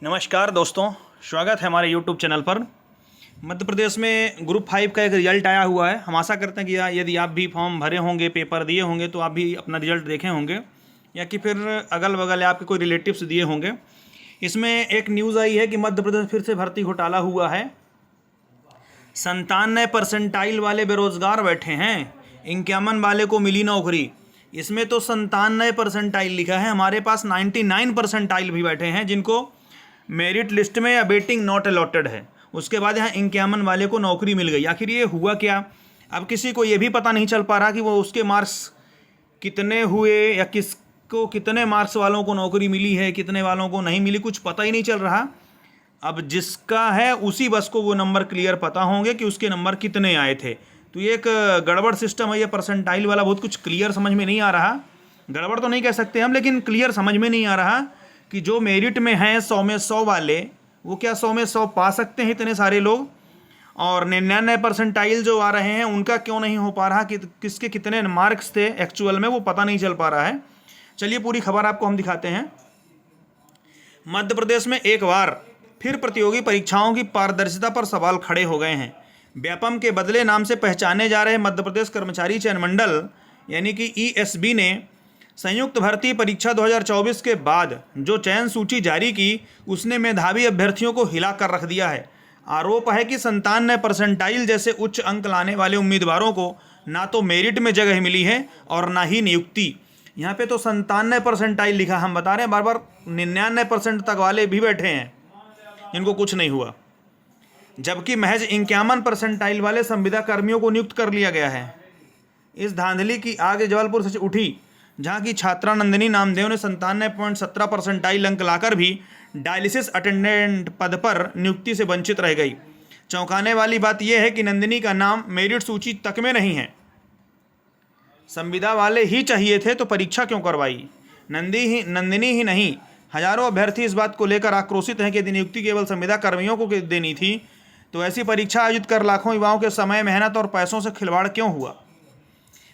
नमस्कार दोस्तों, स्वागत है हमारे YouTube चैनल पर। मध्य प्रदेश में ग्रुप 5 का एक रिजल्ट आया हुआ है। हम आशा करते हैं कि यदि आप भी फॉर्म भरे होंगे, पेपर दिए होंगे, तो आप भी अपना रिजल्ट देखे होंगे या कि फिर अगल बगल आपके कोई रिलेटिव्स दिए होंगे। इसमें एक न्यूज़ आई है कि मध्य प्रदेश फिर से भर्ती घोटाला हुआ है। 97 परसेंटाइल वाले बेरोजगार बैठे हैं, 51 वाले को मिली नौकरी। इसमें तो 97 परसेंटाइल लिखा है, हमारे पास 99 परसेंटाइल भी बैठे हैं जिनको मेरिट लिस्ट में या वेटिंग नॉट अलॉटेड है। उसके बाद यहाँ 51 वाले को नौकरी मिल गई। आखिर ये हुआ क्या? अब किसी को ये भी पता नहीं चल पा रहा कि वो उसके मार्क्स कितने हुए या किसको कितने मार्क्स वालों को नौकरी मिली है, कितने वालों को नहीं मिली, कुछ पता ही नहीं चल रहा। अब जिसका है उसी बस को वो नंबर क्लियर पता होंगे कि उसके नंबर कितने आए थे। तो ये एक गड़बड़ सिस्टम है। ये परसेंटाइल वाला बहुत कुछ क्लियर समझ में नहीं आ रहा। गड़बड़ तो नहीं कह सकते हम, लेकिन क्लियर समझ में नहीं आ रहा कि जो मेरिट में हैं 100 में 100 वाले, वो क्या 100 में 100 पा सकते हैं इतने सारे लोग, और 99 परसेंटाइल जो आ रहे हैं उनका क्यों नहीं हो पा रहा कि किसके कितने मार्क्स थे एक्चुअल में, वो पता नहीं चल पा रहा है। चलिए पूरी खबर आपको हम दिखाते हैं। मध्य प्रदेश में एक बार फिर प्रतियोगी परीक्षाओं की पारदर्शिता पर सवाल खड़े हो गए हैं। व्यापम के बदले नाम से पहचाने जा रहे मध्य प्रदेश कर्मचारी चयन मंडल यानी कि ईएसबी ने संयुक्त भर्ती परीक्षा 2024 के बाद जो चयन सूची जारी की, उसने मेधावी अभ्यर्थियों को हिला कर रख दिया है। आरोप है कि 97 परसेंटाइल जैसे उच्च अंक लाने वाले उम्मीदवारों को ना तो मेरिट में जगह मिली है और ना ही नियुक्ति। यहाँ पे तो 97 परसेंटाइल लिखा, हम बता रहे हैं बार बार 99% तक वाले भी बैठे हैं जिनको कुछ नहीं हुआ, जबकि महज 51 परसेंटाइल वाले संविदा कर्मियों को नियुक्त कर लिया गया है। इस धांधली की आग जबलपुर से उठी, जहां की छात्रा नंदिनी नामदेव ने 97.17 परसेंटाइल अंक लाकर भी डायलिसिस अटेंडेंट पद पर नियुक्ति से वंचित रह गई। चौंकाने वाली बात यह है कि नंदिनी का नाम मेरिट सूची तक में नहीं है। संविदा वाले ही चाहिए थे तो परीक्षा क्यों करवाई? नंदिनी ही नहीं, हजारों अभ्यर्थी इस बात को लेकर आक्रोशित हैं कि यदि नियुक्ति केवल संविदा कर्मियों को देनी थी तो ऐसी परीक्षा आयोजित कर लाखों युवाओं के समय, मेहनत और पैसों से खिलवाड़ क्यों हुआ?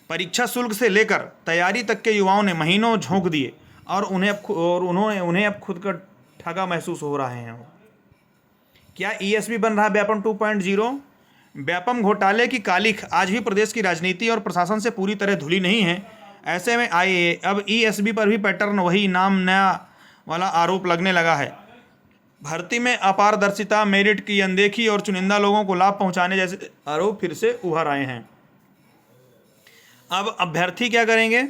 परीक्षा शुल्क से लेकर तैयारी तक के युवाओं ने महीनों झोंक दिए और उन्हें अब खुद का ठगा महसूस हो रहे हैं। क्या ईएसबी बन रहा व्यापम 2.0? व्यापम घोटाले की कालिख आज भी प्रदेश की राजनीति और प्रशासन से पूरी तरह धुली नहीं है। ऐसे में अब ईएसबी पर भी पैटर्न वही, नाम नया वाला आरोप लगने लगा है। भर्ती में अपारदर्शिता, मेरिट की अनदेखी और चुनिंदा लोगों को लाभ पहुंचाने जैसे आरोप फिर से उभर आए हैं। अब अभ्यर्थी क्या करेंगे?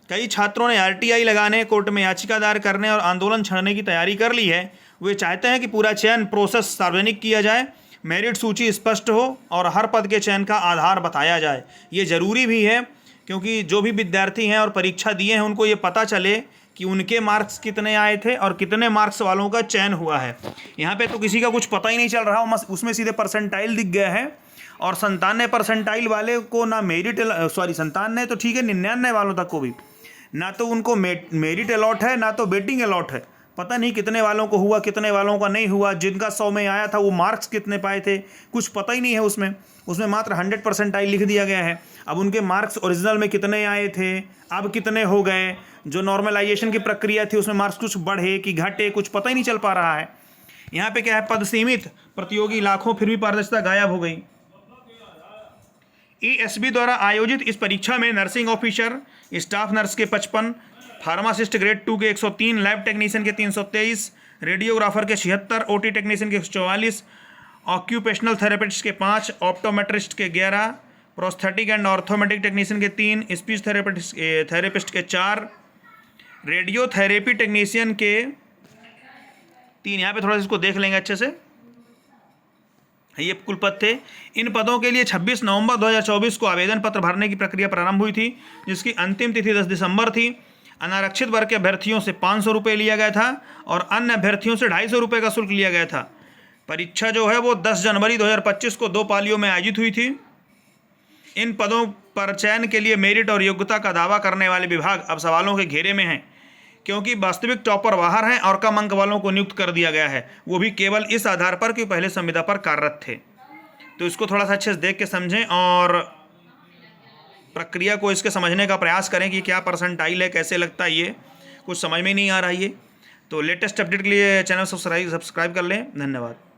कई छात्रों ने आरटीआई लगाने, कोर्ट में याचिका दायर करने और आंदोलन छेड़ने की तैयारी कर ली है। वे चाहते हैं कि पूरा चयन प्रोसेस सार्वजनिक किया जाए, मेरिट सूची स्पष्ट हो और हर पद के चयन का आधार बताया जाए। ये ज़रूरी भी है क्योंकि जो भी विद्यार्थी हैं और परीक्षा दिए हैं उनको ये पता चले कि उनके मार्क्स कितने आए थे और कितने मार्क्स वालों का चयन हुआ है। यहाँ पे तो किसी का कुछ पता ही नहीं चल रहा, उसमें सीधे परसेंटाइल दिख गया है। और 97 परसेंटाइल वाले को ना मेरिट 97 तो ठीक है, 99 वालों तक को भी ना तो उनको मेरिट अलॉट है ना तो वेटिंग अलॉट है। पता नहीं कितने वालों को हुआ, कितने वालों का नहीं हुआ। जिनका 100 में आया था वो मार्क्स कितने पाए थे कुछ पता ही नहीं है। उसमें मात्र 100 परसेंटाइल लिख दिया गया है। अब उनके मार्क्स ओरिजिनल में कितने आए थे, अब कितने हो गए, जो नॉर्मलाइजेशन की प्रक्रिया थी उसमें मार्क्स कुछ बढ़े कि घटे, कुछ पता ही नहीं चल पा रहा है। यहाँ पे क्या है, पद सीमित, प्रतियोगी लाखों, फिर भी पारदर्शिता गायब हो गई। ईएसबी द्वारा आयोजित इस परीक्षा में नर्सिंग ऑफिसर, स्टाफ नर्स के 55, फार्मासिस्ट ग्रेड 2 के 103, लैब टेक्नीशियन के 323, रेडियोग्राफर के 76, ओटी टेक्नीशियन के 144, ऑक्यूपेशनल थेरेपिस्ट के 5, ऑप्टोमेट्रिस्ट के 11, प्रोस्थेटिक एंड ऑर्थोमेटिक टेक्नीशियन के 3, स्पीच थेरेपिस्ट के 4, रेडियोथेरेपी टेक्नीशियन के 3। यहाँ पे थोड़ा सा इसको देख लेंगे अच्छे से। ये कुल पद थे। इन पदों के लिए 26 नवंबर 2024 को आवेदन पत्र भरने की प्रक्रिया प्रारंभ हुई थी, जिसकी अंतिम तिथि 10 दिसंबर थी। अनारक्षित वर्ग के अभ्यर्थियों से 500 रुपये लिया गया था और अन्य अभ्यर्थियों से 250 रुपये का शुल्क लिया गया था। परीक्षा जो है वो 10 जनवरी 2025 को 2 पालियों में आयोजित हुई थी। इन पदों पर चयन के लिए मेरिट और योग्यता का दावा करने वाले विभाग अब सवालों के घेरे में हैं, क्योंकि वास्तविक टॉपर बाहर हैं और कम अंक वालों को नियुक्त कर दिया गया है, वो भी केवल इस आधार पर कि पहले संविदा पर कार्यरत थे। तो इसको थोड़ा सा अच्छे से देख के समझें और प्रक्रिया को इसके समझने का प्रयास करें कि क्या परसेंटाइल है, कैसे लगता है, ये कुछ समझ में नहीं आ रहा है ये। तो लेटेस्ट अपडेट के लिए चैनल सब्सक्राइब कर लें। धन्यवाद।